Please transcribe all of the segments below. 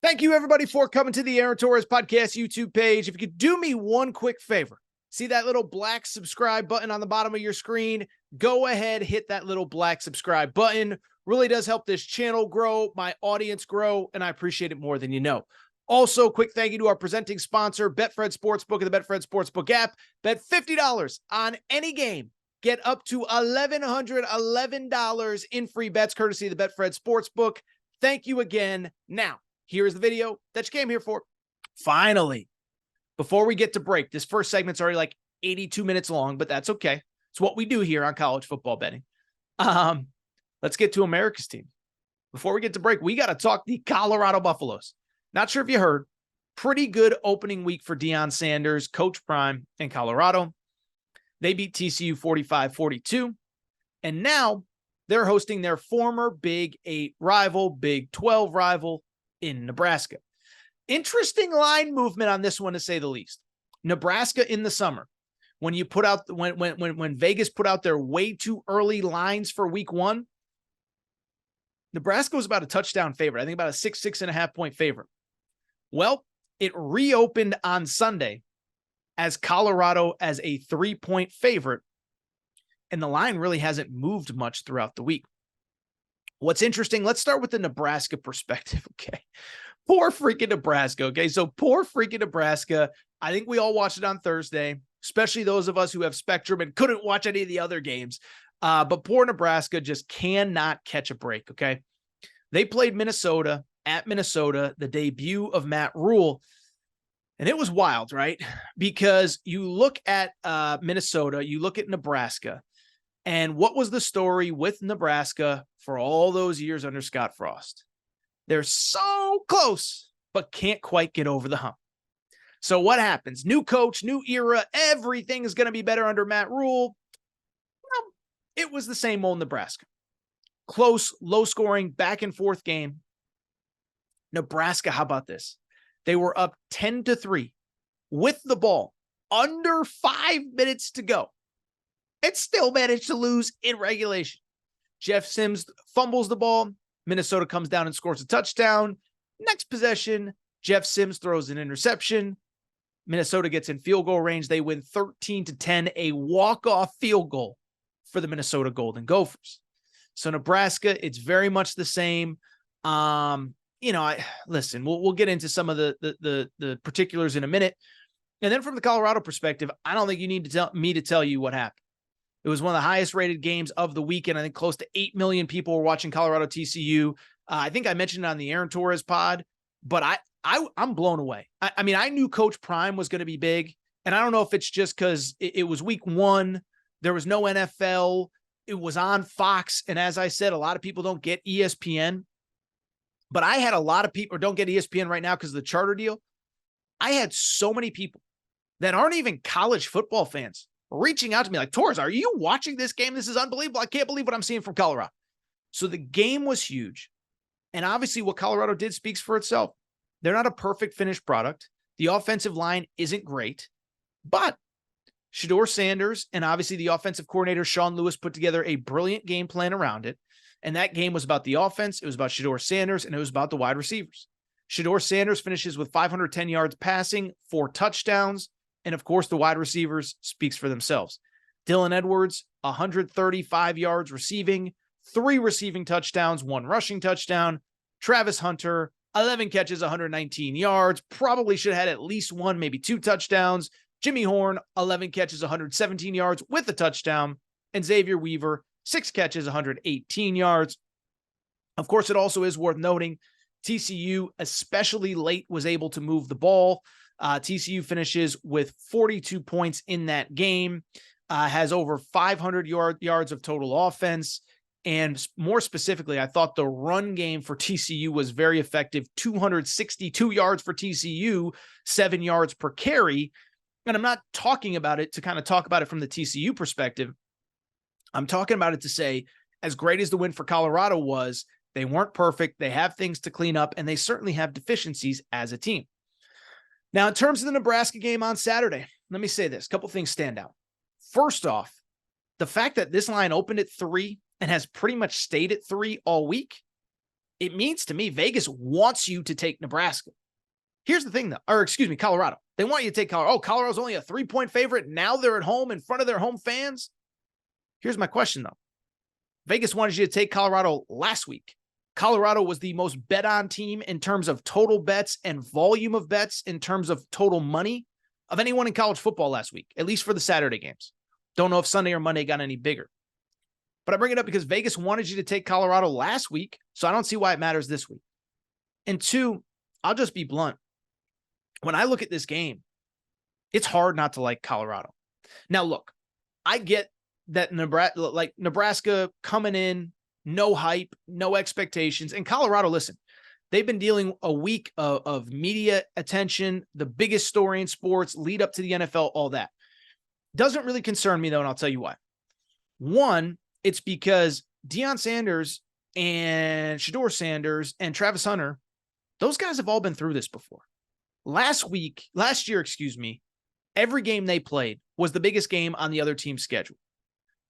Thank you, everybody, for coming to the Aaron Torres Podcast YouTube page. If you could do me one quick favor, see that little black subscribe button on the bottom of your screen? Go ahead, hit that little black subscribe button. Really does help this channel grow, my audience grow, and I appreciate it more than you know. Also, quick thank you to our presenting sponsor, Betfred Sportsbook and the Betfred Sportsbook app. Bet $50 on any game. Get up to $1,111 in free bets courtesy of the Betfred Sportsbook. Thank you again. Now, here's the video that you came here for. Finally, before we get to break, this first segment's already like 82 minutes long, but that's okay. It's what we do here on college football betting. Let's get to America's team. Before we get to break, we got to talk the Colorado Buffaloes. Not sure if you heard, pretty good opening week for Deion Sanders, Coach Prime in Colorado. They beat TCU 45-42, and now they're hosting their former Big 8 rival, Big 12 rival, in Nebraska. Interesting line movement on this one, to say the least. Nebraska in the summer, when you put out when Vegas put out their way too early lines for week one, Nebraska was about a touchdown favorite. I think about a 6.5 point favorite. Well, it reopened on Sunday as Colorado as a 3-point favorite, and the line really hasn't moved much throughout the week. What's interesting, let's start with the Nebraska perspective, okay? Poor freaking Nebraska, okay? So poor freaking Nebraska. I think we all watched it on Thursday, especially those of us who have Spectrum and couldn't watch any of the other games. But poor Nebraska just cannot catch a break, okay? They played Minnesota at Minnesota, the debut of Matt Rule, and it was wild, right? Because you look at Minnesota, you look at Nebraska, and what was the story with Nebraska for all those years under Scott Frost? They're so close, but can't quite get over the hump. So what happens? New coach, new era, everything is going to be better under Matt Rule. Well, it was the same old Nebraska. Close, low-scoring, back-and-forth game. Nebraska, how about this? They were up 10-3 with the ball, under 5 minutes to go, and still managed to lose in regulation. Jeff Sims fumbles the ball. Minnesota comes down and scores a touchdown. Next possession, Jeff Sims throws an interception. Minnesota gets in field goal range. They win 13-10, a walk-off field goal for the Minnesota Golden Gophers. So Nebraska, it's very much the same. Listen, we'll get into some of the particulars in a minute. And then from the Colorado perspective, I don't think you need to tell you what happened. It was one of the highest rated games of the weekend. I think close to 8 million people were watching Colorado TCU. I think I mentioned it on the Aaron Torres pod, but I'm blown away. I mean, I knew Coach Prime was going to be big, and I don't know if it's just because it was week one. There was no NFL. It was on Fox. And as I said, a lot of people don't get ESPN, but I had a lot of people don't get ESPN right now because of the charter deal. I had so many people that aren't even college football fans reaching out to me like, Torres, are you watching this game? This is unbelievable. I can't believe what I'm seeing from Colorado. So the game was huge. And obviously what Colorado did speaks for itself. They're not a perfect finished product. The offensive line isn't great, but Shedeur Sanders and obviously the offensive coordinator, Sean Lewis, put together a brilliant game plan around it. And that game was about the offense. It was about Shedeur Sanders, and it was about the wide receivers. Shedeur Sanders finishes with 510 yards passing, 4 touchdowns. And of course, the wide receivers speaks for themselves. Dylan Edwards, 135 yards receiving, 3 receiving touchdowns, 1 rushing touchdown. Travis Hunter, 11 catches, 119 yards. Probably should have had at least 1, maybe 2 touchdowns. Jimmy Horn, 11 catches, 117 yards with a touchdown. And Xavier Weaver, 6 catches, 118 yards. Of course, it also is worth noting TCU, especially late, was able to move the ball. TCU finishes with 42 points in that game, has over 500 yards of total offense. And more specifically, I thought the run game for TCU was very effective. 262 yards for TCU, 7 yards per carry. And I'm not talking about it to kind of talk about it from the TCU perspective. I'm talking about it to say, as great as the win for Colorado was, they weren't perfect. They have things to clean up, and they certainly have deficiencies as a team. Now, in terms of the Nebraska game on Saturday, let me say this. A couple things stand out. First off, the fact that this line opened at 3 and has pretty much stayed at 3 all week, it means to me Vegas wants you to take Nebraska. Here's the thing, though, or excuse me, Colorado. They want you to take Colorado. Oh, Colorado's only a 3-point favorite. Now they're at home in front of their home fans. Here's my question, though. Vegas wanted you to take Colorado last week. Colorado was the most bet on team in terms of total bets and volume of bets in terms of total money of anyone in college football last week, at least for the Saturday games. Don't know if Sunday or Monday got any bigger. But I bring it up because Vegas wanted you to take Colorado last week, so I don't see why it matters this week. And two, I'll just be blunt. When I look at this game, it's hard not to like Colorado. Now, look, I get that Nebraska coming in, no hype, no expectations. And Colorado, listen, they've been dealing a week of media attention, the biggest story in sports, lead up to the NFL, all that. Doesn't really concern me, though, and I'll tell you why. One, it's because Deion Sanders and Shedeur Sanders and Travis Hunter, those guys have all been through this before. Last year, every game they played was the biggest game on the other team's schedule.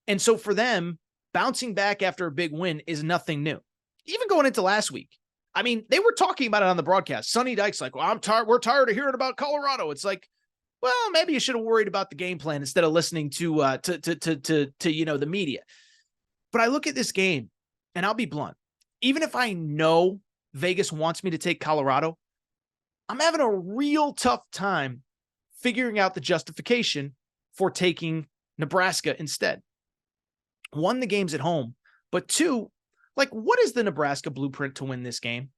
And so for them, bouncing back after a big win is nothing new. Even going into last week, I mean, they were talking about it on the broadcast. Sonny Dykes like, well, we're tired of hearing about Colorado. It's like, well, maybe you should have worried about the game plan instead of listening to the media. But I look at this game, and I'll be blunt. Even if I know Vegas wants me to take Colorado, I'm having a real tough time figuring out the justification for taking Nebraska instead. One, the game's at home, but two, like, what is the Nebraska blueprint to win this game?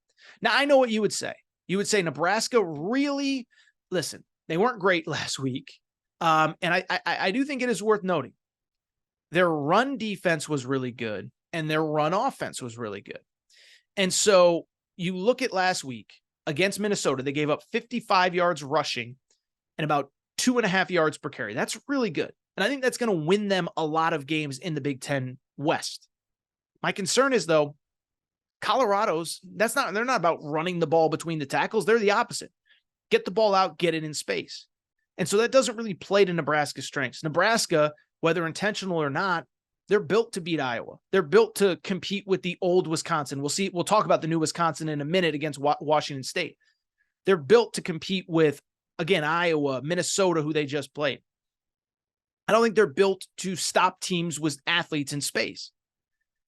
Now, I know what you would say. You would say Nebraska really, listen, they weren't great last week. And I do think it is worth noting. Their run defense was really good, and their run offense was really good. And so you look at last week against Minnesota, they gave up 55 yards rushing and about 2.5 yards per carry. That's really good. And I think that's going to win them a lot of games in the Big Ten West. My concern is, though, they're not about running the ball between the tackles. They're the opposite. Get the ball out, get it in space. And so that doesn't really play to Nebraska's strengths. Nebraska, whether intentional or not, they're built to beat Iowa. They're built to compete with the old Wisconsin. We'll talk about the new Wisconsin in a minute against Washington State. They're built to compete with, again, Iowa, Minnesota, who they just played. I don't think they're built to stop teams with athletes in space.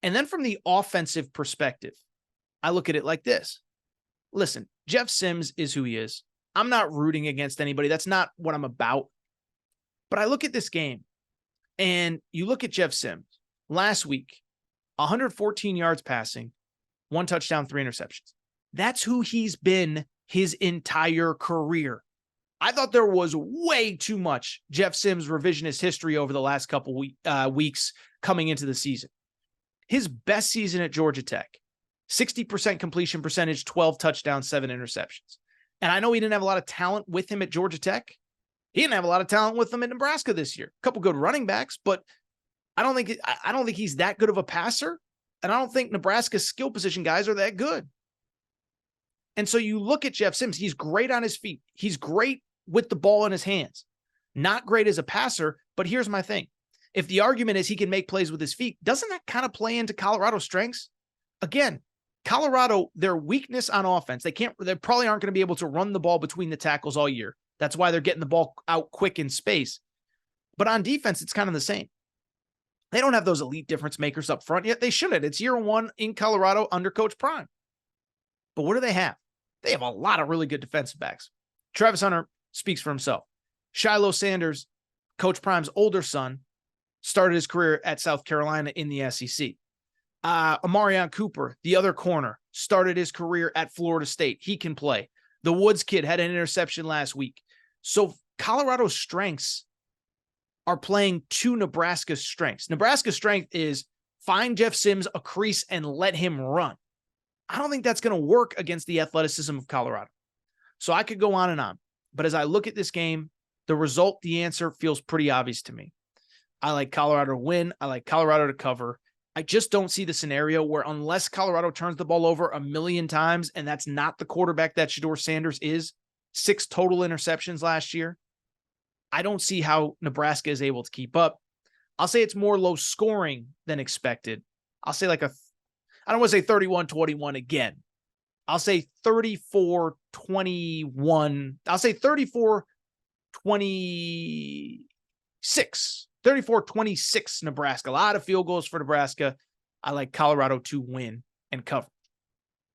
And then from the offensive perspective, I look at it like this. Listen, Jeff Sims is who he is. I'm not rooting against anybody. That's not what I'm about. But I look at this game, and you look at Jeff Sims. Last week, 114 yards passing, 1 touchdown, 3 interceptions. That's who he's been his entire career. I thought there was way too much Jeff Sims revisionist history over the last couple weeks coming into the season. His best season at Georgia Tech, 60% completion percentage, 12 touchdowns, 7 interceptions. And I know he didn't have a lot of talent with him at Georgia Tech. He didn't have a lot of talent with him at Nebraska this year. A couple good running backs, but I don't think he's that good of a passer. And I don't think Nebraska's skill position guys are that good. And so you look at Jeff Sims, he's great on his feet. He's great with the ball in his hands. Not great as a passer, but here's my thing. If the argument is he can make plays with his feet, doesn't that kind of play into Colorado's strengths? Again, Colorado, their weakness on offense, they probably aren't going to be able to run the ball between the tackles all year. That's why they're getting the ball out quick in space. But on defense, it's kind of the same. They don't have those elite difference makers up front yet. They shouldn't. It's year one in Colorado under Coach Prime. But what do they have? They have a lot of really good defensive backs. Travis Hunter speaks for himself. Shiloh Sanders, Coach Prime's older son, started his career at South Carolina in the SEC. Amarion Cooper, the other corner, started his career at Florida State. He can play. The Woods kid had an interception last week. So Colorado's strengths are playing to Nebraska's strengths. Nebraska's strength is find Jeff Sims a crease and let him run. I don't think that's going to work against the athleticism of Colorado. So I could go on and on. But as I look at this game, the result, the answer feels pretty obvious to me. I like Colorado to win. I like Colorado to cover. I just don't see the scenario where unless Colorado turns the ball over 1,000,000 times, and that's not the quarterback that Shedeur Sanders is, 6 total interceptions last year, I don't see how Nebraska is able to keep up. I'll say it's more low scoring than expected. I'll say I don't want to say 31-21 again. I'll say 34-21. I'll say 34-26. 34-26 Nebraska. A lot of field goals for Nebraska. I like Colorado to win and cover.